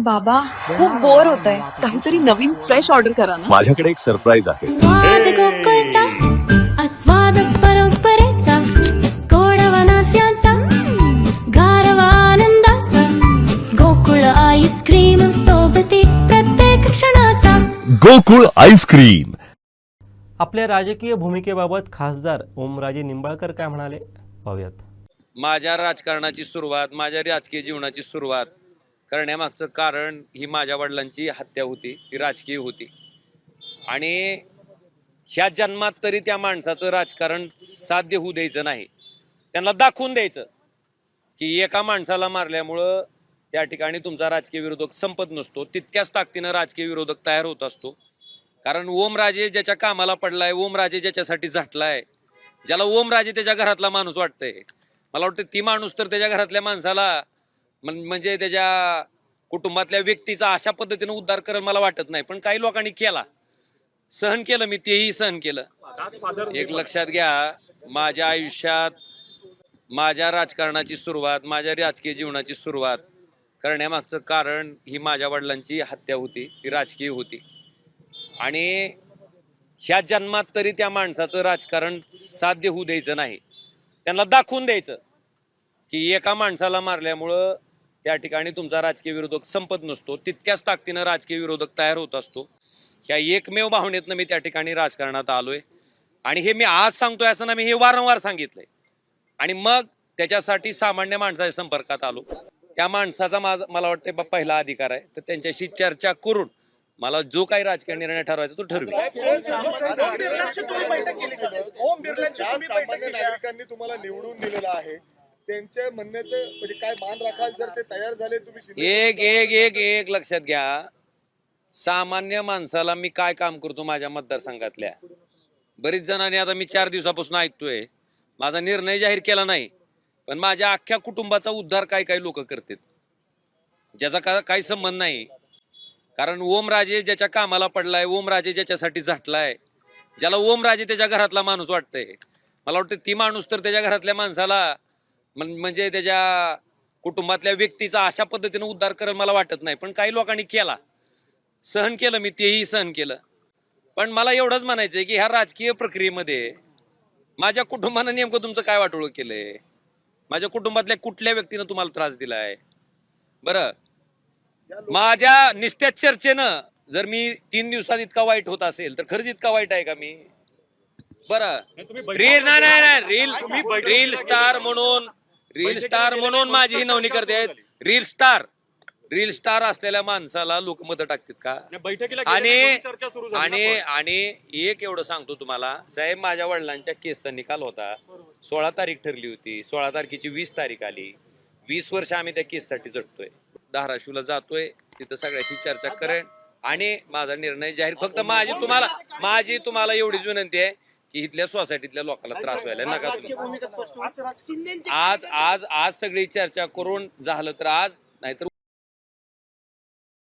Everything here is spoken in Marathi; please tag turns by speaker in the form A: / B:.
A: बाबा खूप बोर होतंय, काहीतरी नवीन फ्रेश ऑर्डर करा ना.
B: माझ्याकडे एक सरप्राईज आहे.
C: स्वाद गोकुळचा आस्वाद परंपरेचा गोडवा नात्याचा गारवा आनंदाचा गोकुळ आईस्क्रीम सोबती प्रत्येक क्षणाचा
B: गोकुळ आईस्क्रीम.
D: आपल्या राजकीय भूमिकेबाबत खासदार ओमराजे निंबाळकर काय म्हणाले पाहूयात.
E: माझ्या राजकारणाची सुरुवात, माझ्या राजकीय जीवनाची सुरुवात करण्यामागचं कारण ही माझ्या वडिलांची हत्या होती, ती राजकीय होती. आणि ह्या जन्मात तरी त्या माणसाचं राजकारण साध्य होऊ द्यायचं नाही. त्यांना दाखवून द्यायचं की एका माणसाला मारल्यामुळं त्या ठिकाणी तुमचा राजकीय विरोधक संपत नसतो, तितक्याच ताकदीनं राजकीय विरोधक तयार होत असतो. कारण ओमराजे ज्याच्या कामाला पडलाय, ओमराजे ज्याच्यासाठी झटलाय, ज्याला ओमराजे त्याच्या घरातला माणूस वाटतंय, मला वाटतं ती माणूस तर त्याच्या घरातल्या माणसाला म्हणजे त्याच्या कुटुंबातल्या व्यक्तीचा अशा पद्धतीने उद्धार करेल मला वाटत नाही. पण काही लोकांनी केला, सहन केलं, मी तेही सहन केलं. एक लक्षात घ्या, माझ्या आयुष्यात माझ्या राजकारणाची सुरुवात, माझ्या राजकीय जीवनाची सुरुवात करण्यामागचं कारण ही माझ्या वडिलांची हत्या होती, ती राजकीय होती. आणि ह्या जन्मात तरी त्या माणसाचं राजकारण साध्य होऊ द्यायचं नाही. त्यांना दाखवून द्यायचं की एका माणसाला मारल्यामुळं त्या ठिकाणी तुमचा राजकीय विरोधक संपत नसतो, तितक्याच ताकदीनं राजकीय विरोधक तयार होत असतो. ह्या एकमेव भावनेतनं मी त्या ठिकाणी राजकारणात आलोय. आणि हे मी आज सांगतोय असं ना, मी हे वारंवार सांगितलंय. आणि मग त्याच्यासाठी सामान्य माणसाच्या संपर्कात आलो. त्या माणसाचा मला वाटतं पहिला अधिकार आहे, तर त्यांच्याशी चर्चा करून मला जो काही राजकीय निर्णय ठरवायचा तो ठरवेल.
F: सामान्य नागरिकांनी तुम्हाला निवडून दिलेलं आहे, त्यांच्या म्हणण्याचं म्हणजे काय मान राखाल जर ते तयार झाले तुम्ही?
E: एक लक्षात घ्या, सामान्य माणसाला मी काय काम करतो माझ्या मतदारसंघातल्या बरीच जणांनी, आता मी 4 दिवसापासून ऐकतोय, माझा निर्णय जाहीर केला नाही, पण माझ्या अख्ख्या कुटुंबाचा उद्धार काही लोक करतात, ज्याचा काही संबंध नाही. कारण ओमराजे ज्याच्या कामाला पडलाय, ओमराजे ज्याच्यासाठी झटलाय, ज्याला ओमराजे त्याच्या घरातला माणूस वाटतंय, मला वाटतं ती माणूस तर त्याच्या घरातल्या माणसाला म्हणजे त्याच्या कुटुंबातल्या व्यक्तीचा अशा पद्धतीने उद्धार करेल मला वाटत नाही. पण काही लोकांनी केला, सहन केलं, मी तेही सहन केलं. पण मला एवढंच म्हणायचंय की ह्या राजकीय प्रक्रियेमध्ये माझ्या कुटुंबानं नेमकं तुमचं काय वाटोळं केलंय, माझ्या कुटुंबातल्या कुठल्या व्यक्तीनं तुम्हाला त्रास दिलाय? बरं, माझ्या निस्त्या चर्चेनं जर मी 3 दिवसात इतका वाईट होत असेल तर खरंच इतका वाईट आहे का मी? बरं, रील स्टार म्हणून माझी ही नवनी करते. रील स्टार असलेल्या माणसाला लोक मत टाकतात का? आणि एक एवढं सांगतो तुम्हाला साहेब, माझ्या वडिलांच्या केसचा निकाल होता, 16 तारीख ठरली होती, 16 तारखेची 20 तारीख आली. 20 वर्ष आम्ही त्या केससाठी झटतोय, धाराशिवला जातोय, तिथं सगळ्याशी चर्चा करेन आणि माझा निर्णय जाहीर. फक्त माझी तुम्हाला एवढीच विनंती आहे की इथल्या सोसायटीतल्या लोकांना त्रास व्हायला नका. आज सगळी चर्चा करून झालं तर आज, नाहीतर